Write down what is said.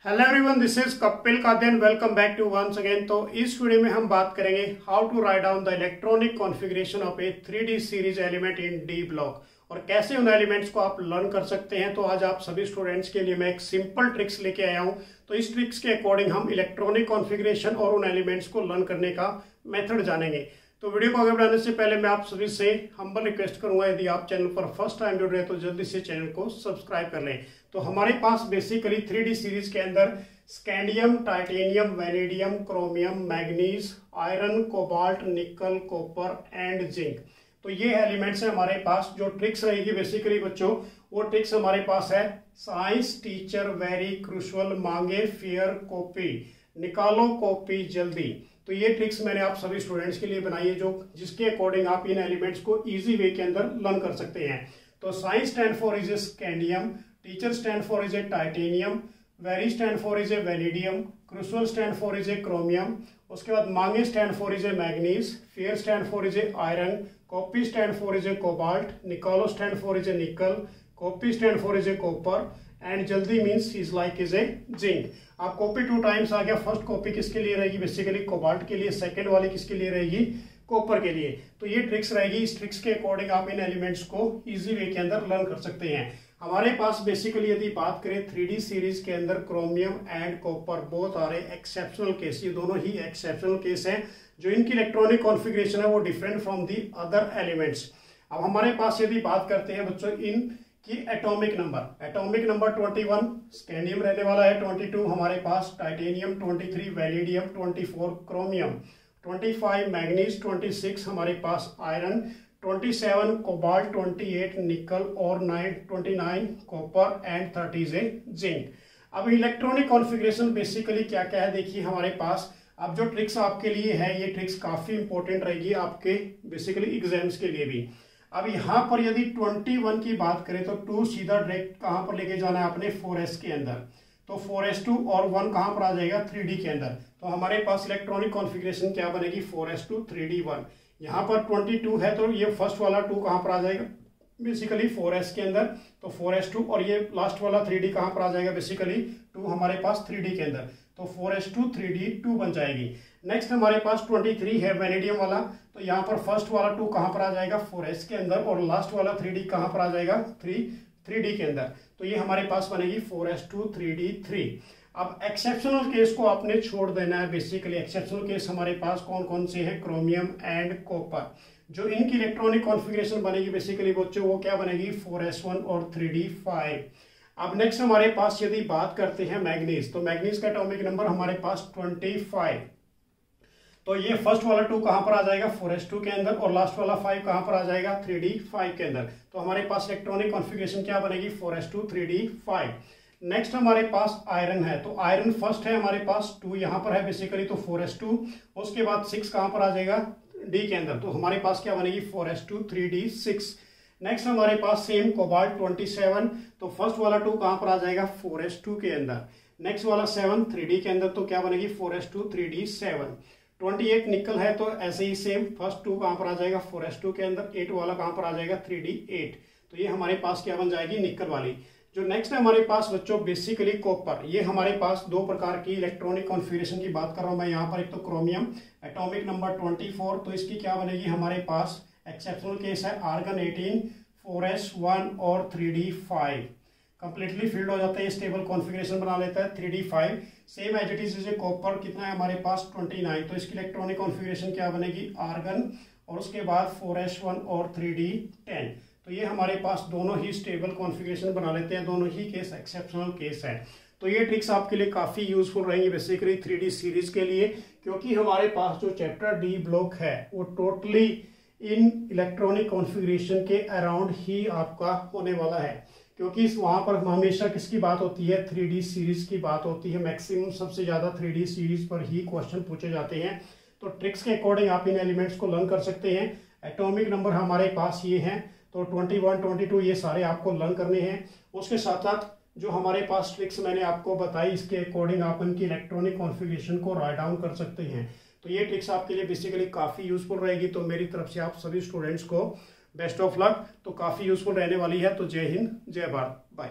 Hello everyone, this is Kapil Kadian. Welcome back to once again. तो इस video में हम बात करेंगे how to write down the electronic configuration of a 3D series element in d block और कैसे उन एलिमेंट्स को आप लर्न कर सकते हैं। तो आज आप सभी स्टूडेंट्स के लिए मैं एक सिंपल ट्रिक्स लेके आया हूं। तो इस ट्रिक्स के अकॉर्डिंग हम इलेक्ट्रॉनिक कॉन्फ़िगरेशन और उन एलिमेंट्स को लर्न करने का मेथड जानेंगे। तो वीडियो को आगे बढ़ाने से पहले मैं आप सभी से हम्बल रिक्वेस्ट करूंगा, यदि आप चैनल पर फर्स्ट टाइम जुड़ रहे हैं तो जल्दी से चैनल को सब्सक्राइब कर लें। तो हमारे पास बेसिकली 3D सीरीज के अंदर scandium, titanium, vanadium, chromium, manganese, iron, cobalt, निकल, कॉपर एंड जिंक, तो ये एलिमेंट्स हैं हमारे पास। जो ट्रिक्स रहेगी बेसिकली बच्चों, वो ट्रिक्स हमारे पास है साइंस टीचर वेरी क्रूशियल, मांगे फेयर कॉपी, निकालो कॉपी जल्दी। तो ये ट्रिक्स मैंने आप सभी स्टूडेंट्स के लिए बनाई है, जो जिसके अकॉर्डिंग आप इन एलिमेंट्स को इजी वे के अंदर लर्न कर सकते हैं। तो science stand for is a scandium, teacher stand for is a titanium, very stand for is a vanadium, crucial stand for is a chromium, उसके बाद मांगे stand for is a manganese, fair stand for is a iron, copy stand for is a cobalt, निकालो stand for is a nickel, copy stand for is a copper and जल्दी means is like is a zinc. आप copy 2 times आ गया। First copy किसके लिए रहेगी? Basically cobalt के लिए। Second वाली किसके लिए रहेगी? कॉपर के लिए। तो ये ट्रिक्स रहेगी। इस ट्रिक्स के अकॉर्डिंग आप इन एलिमेंट्स को इजी वे के अंदर लर्न कर सकते हैं। हमारे पास बेसिकली यदि बात करें 3D सीरीज के अंदर chromium and copper both are exceptional case, ये दोनों ही एक्सेप्शनल केस हैं। जो इनकी इलेक्ट्रॉनिक कॉन्फ़िगरेशन है वो different from the other elements. अब हमारे पास यदि बात करते हैं बच्चों इन की एटॉमिक नंबर 21 स्कैंडियम रहने वाला है, 22 हमारे पास टाइटेनियम, 23 वेनेडियम, 24 क्रोमियम, 25 मैग्नीज, 26 हमारे पास आयरन, 27 कोबाल्ट, 28 निकल और 29 कॉपर एंड 30 जिंक। अब इलेक्ट्रॉनिक कॉन्फ़िगरेशन बेसिकली क्या क्या है देखिए हमारे पास। अब जो ट्रिक्स आपके लिए है, ये ट्रिक्स काफी इंपॉर्टेंट रहेगी आपके बेसिकली एग्जाम्स के लिए भी। अब यहाँ पर यदि 21 की बात करें तो 2 सीधा डायरेक्ट कहाँ पर लेके जाना है अपने 4s के अंदर। तो 4s2 और 1 कहाँ पर आ जाएगा? 3D के अंदर। तो हमारे पास इलेक्ट्रॉनिक कॉन्फ़िगरेशन क्या बनेगी? 4s2 3d1। यहाँ पर 22 है तो ये फर्स्ट वाला 2 कहाँ पर आ जाएगा? बेसिकली 4s के अंदर। तो 4s2 और ये लास्ट वाला 3d कहाँ पर आ जाएगा? बेसिकली 2 हमारे पास 3d के अंदर। तो 4s2 3d2 बन जाएगी। नेक्स्ट हमारे पास 23 है वेनेडियम वाला। तो यहाँ पर फर्स्ट वाला 2 कहाँ पर आ जाएगा? 4s के अंदर और लास्ट वाला 3d कहाँ पर आ जाएगा? 3d के अंदर। तो ये हमारे पास बनेगी 4s2 3d3। अब एक्सेप्शनल केस को आपने छोड़ देना है। बेसिकली एक्सेप्शनल केस हमारे पास कौन कौन से हैं? Chromium and copper. जो इनकी इलेक्ट्रॉनिक कॉन्फ़िगरेशन बनेगी बेसिकली बच्चों, वो क्या बनेगी? 4s1 और 3d5। अब नेक्स्ट हमारे पास यदि बात करते हैं मैग्नीज, तो मैग्नीज का एटॉमिक नंबर हमारे पास 25। तो ये फर्स्ट वाला 2 कहां पर आ जाएगा? 4s2 के अंदर और लास्ट वाला 5 कहां पर आ जाएगा? 3d5 के अंदर। तो हमारे पास इलेक्ट्रॉनिक कॉन्फ़िगरेशन क्या बनेगी? 4s2 3d5। नेक्स्ट हमारे पास आयरन है। तो आयरन फर्स्ट है हमारे पास, 2 यहां पर है बेसिकली, तो 4s2। उसके बाद 6 कहां पर आ जाएगा? d के अंदर। तो हमारे पास क्या बनेगी? 4s2 3d6। नेक्स्ट हमारे पास सेम कोबाल्ट 27। तो फर्स्ट वाला 2 कहां पर आ जाएगा? 4s2 के अंदर। नेक्स्ट वाला 7 3d के अंदर। तो क्या बनेगी? 4s2 3d7। 28 निकल है तो ऐसे ही सेम, फर्स्ट 2 कहां पर आ जाएगा? 4s2 के अंदर। 8 वाला कहां पर आ जाएगा? 3d8। तो ये हमारे पास क्या बन जाएगी? निकल वाली। जो नेक्स्ट है हमारे पास बच्चों बेसिकली कॉपर। ये हमारे पास 2 प्रकार की इलेक्ट्रॉनिक कॉन्फ़िगरेशन की बात कर रहा हूं मैं यहाँ पर। एक तो क्रोमियम एटॉमिक नंबर 24। तो इसकी क्या बनेगी हमारे पास? एक्सेप्शनल केस है आर्गन 18, 4s1 और 3d5। कंप्लीटली फिल्ड हो जाता है, स्टेबल कॉन्फ़िगरेशन बना लेता है 3d5। Same as it is जैसे कॉपर कितना है हमारे पास? 29। तो इसकी इलेक्ट्रॉनिक कॉन्फ़िगरेशन क्या बनेगी? आर्गन और उसके बाद 4s1 और 3d10। तो ये हमारे पास दोनों ही स्टेबल कॉन्फ़िगरेशन बना लेते हैं। दोनों ही केस एक्सेप्शनल केस है। तो ये ट्रिक्स आपके लिए काफ़ी यूजफुल रहेंगी बेसिकली 3D सीरीज के लिए, क्योंकि हमारे पास जो चैप्टर डी ब्लॉक है वो टोटली इन इलेक्ट्रॉनिक कॉन्फ़िगरेशन के अराउंड ही आपका होने वाला है। क्योंकि वहाँ पर हमेशा किसकी बात होती है? 3D सीरीज की बात होती है। मैक्सिमम सबसे ज़्यादा 3D सीरीज पर ही क्वेश्चन पूछे जाते हैं। तो ट्रिक्स के अकॉर्डिंग आप इन एलिमेंट्स को लर्न कर सकते हैं। एटॉमिक नंबर हमारे पास ये हैं, तो 21 22 ये सारे आपको लर्न करने हैं। उसके साथ साथ जो हमारे पास ट्रिक्स मैंने आपको बताई, इसके अकॉर्डिंग आप उनकी इलेक्ट्रॉनिक कॉन्फ़िगरेशन को राइट डाउन कर सकते हैं। तो ये ट्रिक्स आपके लिए बेसिकली काफ़ी यूजफुल रहेगी। तो मेरी तरफ से आप सभी स्टूडेंट्स को बेस्ट ऑफ लक। तो काफ़ी यूजफुल रहने वाली है। तो जय हिंद, जय भारत, बाय।